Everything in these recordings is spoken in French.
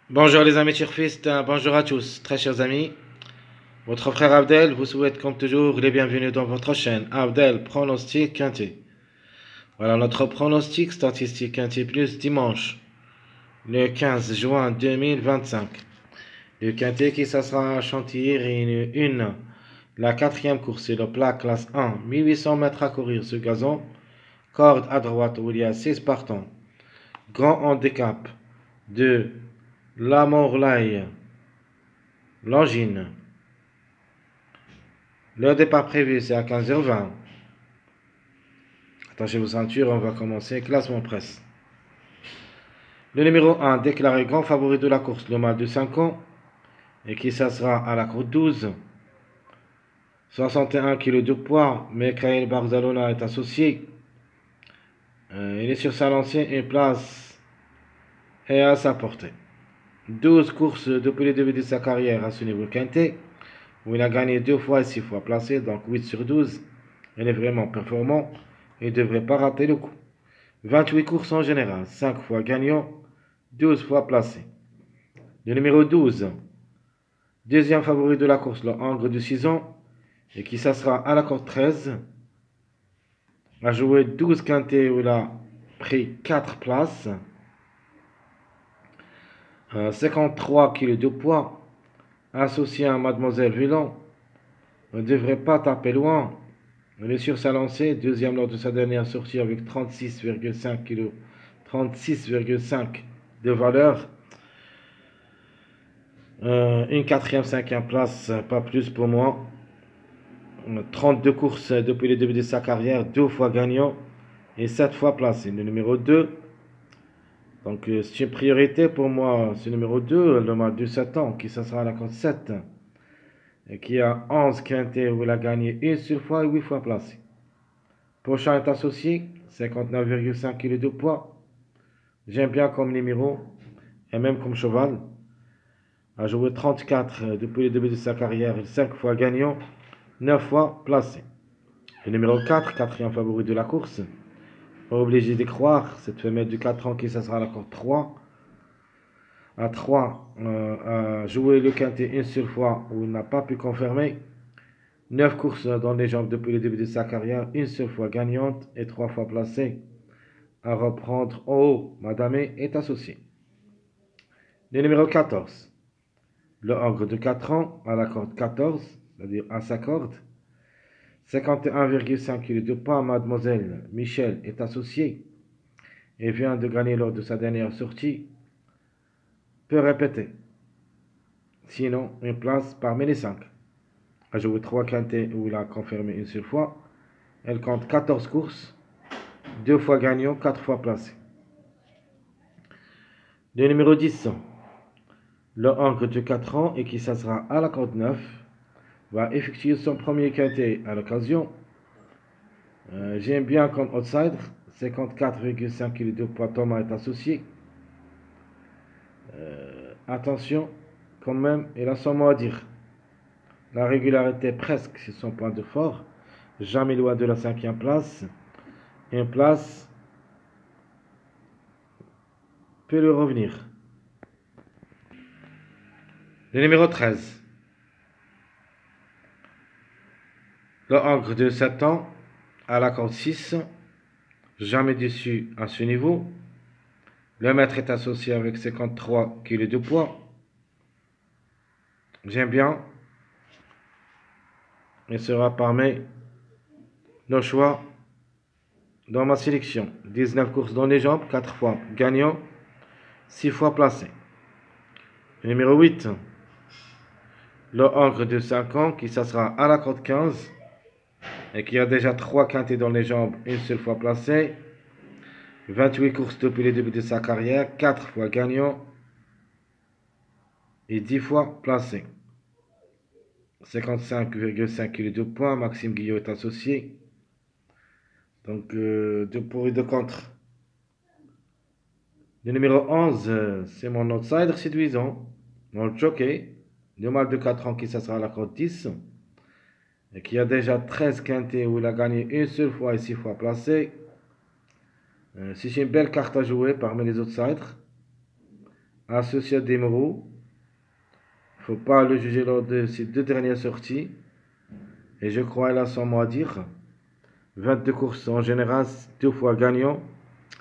Bonjour les amis turfistes, bonjour à tous, très chers amis. Votre frère Abdel vous souhaite comme toujours les bienvenus dans votre chaîne Abdel Pronostic Quintet. Voilà notre pronostic statistique Quintet Plus dimanche, le 15 juin 2025. Le Quintet qui s'assera à Chantilly une. La quatrième course, c'est le plat classe 1, 1800 mètres à courir sur gazon. Corde à droite où il y a 6 partants. Grand handicap de La Morlaye, Longine. Le départ prévu, c'est à 15h20. Attachez vos ceintures, on va commencer. Classement presse. Le numéro 1, déclaré grand favori de la course, le mâle de 5 ans, et qui s'assera à la course 12. 61 kg de poids, Mikhail Barzalona est associé. Il est sur sa lancée, une place est à sa portée. 12 courses depuis le début de sa carrière à ce niveau quintet, où il a gagné 2 fois et 6 fois placé, donc 8 sur 12. Il est vraiment performant. Il ne devrait pas rater le coup. 28 courses en général, 5 fois gagnant, 12 fois placé. Le numéro 12, deuxième favori de la course, le Angre de 6 ans, et qui s'assera à la corde 13, a joué 12 quintets où il a pris 4 places, 53 kg de poids, associé à Mademoiselle Villon, ne devrait pas taper loin. Il est sur sa lancée, deuxième lors de sa dernière sortie avec 36,5 kg, 36,5 de valeur. Une quatrième, cinquième place, pas plus pour moi. 32 courses depuis le début de sa carrière, 2 fois gagnant et 7 fois placé. Le numéro 2, donc c'est une priorité pour moi, ce numéro 2, le mâle de 7 ans, qui sera à la cote 7, et qui a 11 quintets où il a gagné une seule fois et 8 fois placé. Prochain est associé, 59,5 kg de poids. J'aime bien comme numéro et même comme cheval. A joué 34 depuis le début de sa carrière, 5 fois gagnant, 9 fois placé. Le numéro 4, quatrième favori de la course. Pas obligé d'y croire, cette femelle de 4 ans qui ça sera à la corde 3. À 3, a joué le quintet une seule fois où il n'a pas pu confirmer. 9 courses dans les jambes depuis le début de sa carrière, une seule fois gagnante et 3 fois placée. À reprendre en haut, Madame est associée. Le numéro 14, le Angre de 4 ans à la corde 14, c'est-à-dire à sa corde. 51,5 kg de poids, Mademoiselle Michel est associée et vient de gagner lors de sa dernière sortie. Peut répéter. Sinon, une place parmi les 5. A joué 3 quintets où il a confirmé une seule fois. Elle compte 14 courses, 2 fois gagnant, 4 fois placé. Le numéro 10, le Angre de 4 ans et qui s'assera à la corde 9, va effectuer son premier quintet à l'occasion. J'aime bien comme outsider, 54,5 kg de poids, Thomas est associé. Attention, quand même, il a son mot à dire. La régularité presque, c'est son point de fort. Jamais loin de la 5e place. Une place peut le revenir. Le numéro 13. Le Angre de 7 ans, à la corde 6. Jamais déçu à ce niveau. Le maître est associé avec 53 kg de poids. J'aime bien. Il sera parmi nos choix dans ma sélection. 19 courses dans les jambes, 4 fois gagnant, 6 fois placé. Le numéro 8, le Angre de 5 ans qui s'assera à la corde 15 et qui a déjà 3 quintets dans les jambes, une seule fois placé. 28 courses depuis le début de sa carrière, 4 fois gagnant et 10 fois placé. 55,5 kg de poids, Maxime Guillot est associé. Donc, de pour et de contre. Le numéro 11, c'est mon outsider séduisant, mon jockey, le mâle de 4 ans qui s'assera à la corde 10, et qui a déjà 13 quintets où il a gagné une seule fois et 6 fois placé. C'est une belle carte à jouer parmi les outsiders. associé à des numéros. Il ne faut pas le juger lors de ces deux dernières sorties. Et je crois, il a son mot à dire. 22 courses en général, 2 fois gagnant,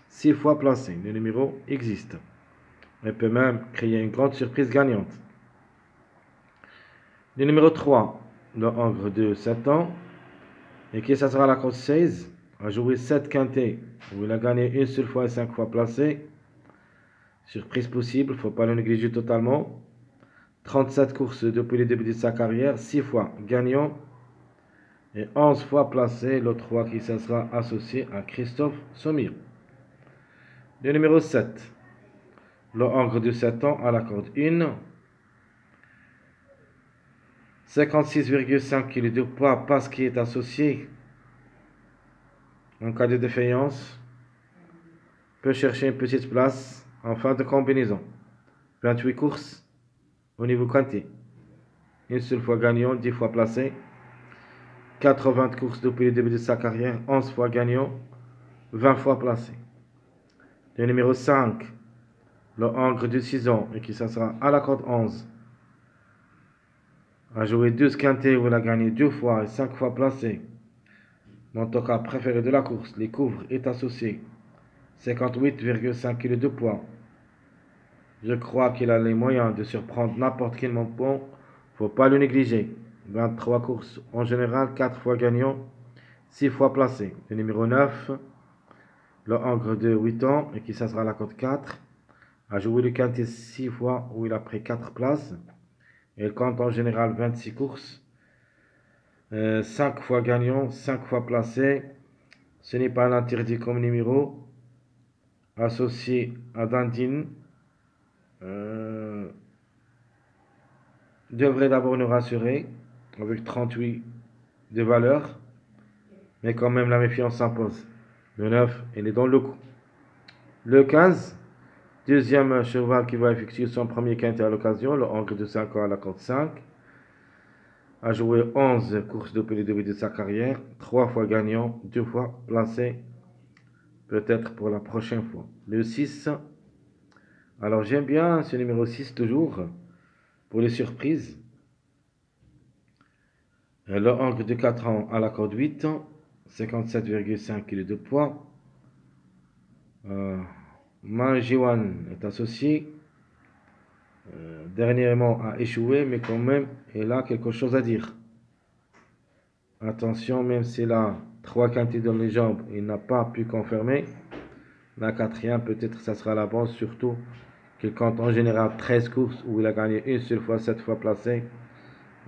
6 fois placé. Le numéro existe. Il peut même créer une grande surprise gagnante. Le numéro 3, le Hongre de 7 ans. Et qui ça sera la course 16. A joué 7 quintés, où il a gagné une seule fois et 5 fois placé. Surprise possible, il ne faut pas le négliger totalement. 37 courses depuis le début de sa carrière, 6 fois gagnant et 11 fois placé. Le 3 qui se sera associé à Christophe Sommier. Le numéro 7, le Hongre de 7 ans à la corde 1. 56,5 kg de poids parce qu'il est associé. En cas de défaillance, peut chercher une petite place en fin de combinaison. 28 courses au niveau quinté. Une seule fois gagnant, 10 fois placé. 80 courses depuis le début de sa carrière, 11 fois gagnant, 20 fois placé. Le numéro 5, le Hongre de 6 ans, et qui ça sera à la corde 11. A joué 12 quintés où il a gagné 2 fois et 5 fois placé. Mon toka préféré de la course, les couvres, est associé. 58,5 kg de poids. Je crois qu'il a les moyens de surprendre n'importe quel montant. Faut pas le négliger. 23 courses en général, 4 fois gagnant, 6 fois placé. Le numéro 9, le Hongre de 8 ans, et qui ça sera la cote 4, a joué le quintet 6 fois où il a pris 4 places. Il compte en général 26 courses. 5 fois gagnant, 5 fois placé. Ce n'est pas un interdit comme numéro. Associé à Dandine. Devrait d'abord nous rassurer avec 38 de valeur. Mais quand même la méfiance s'impose. Le 9, il est dans le coup. Le 15, deuxième cheval qui va effectuer son premier quintet à l'occasion, le Hongre de 5 ans à la corde 5. A joué 11 courses depuis le début de sa carrière, 3 fois gagnant, 2 fois placé, peut-être pour la prochaine fois. Le 6, alors j'aime bien ce numéro 6 toujours, pour les surprises. Le Hongre de 4 ans à la corde 8, 57,5 kg de poids. Manjiwan est associé. Dernièrement a échoué, mais quand même, il a quelque chose à dire. Attention, même s'il a 3 quintés dans les jambes, il n'a pas pu confirmer. La quatrième, peut-être ça sera la bonne, surtout qu'il compte en général 13 courses où il a gagné une seule fois, 7 fois placé.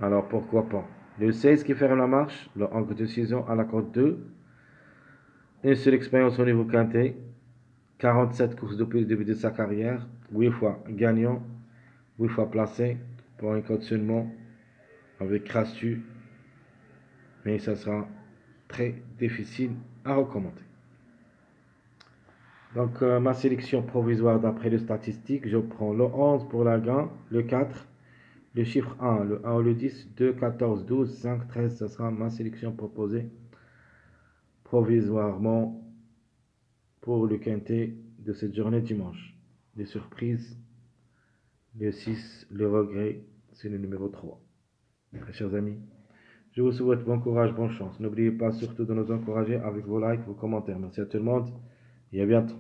Alors pourquoi pas. Le 16 qui ferme la marche, le Hongre de 6 ans à la corde 2. Une seule expérience au niveau quintet. 47 courses depuis le début de sa carrière. 8 fois gagnant, 8 fois placé pour un code seulement avec Crassu. Mais ça sera très difficile à recommander. Donc ma sélection provisoire d'après les statistiques, je prends le 11 pour la gain, le 4, le chiffre 1, le 1 ou le 10, 2, 14, 12, 5, 13, ça sera ma sélection proposée provisoirement pour le quintet de cette journée dimanche. Les surprises, le 6, le regret, c'est le numéro 3. Très chers amis, je vous souhaite bon courage, bonne chance. N'oubliez pas surtout de nous encourager avec vos likes, vos commentaires. Merci à tout le monde et à bientôt.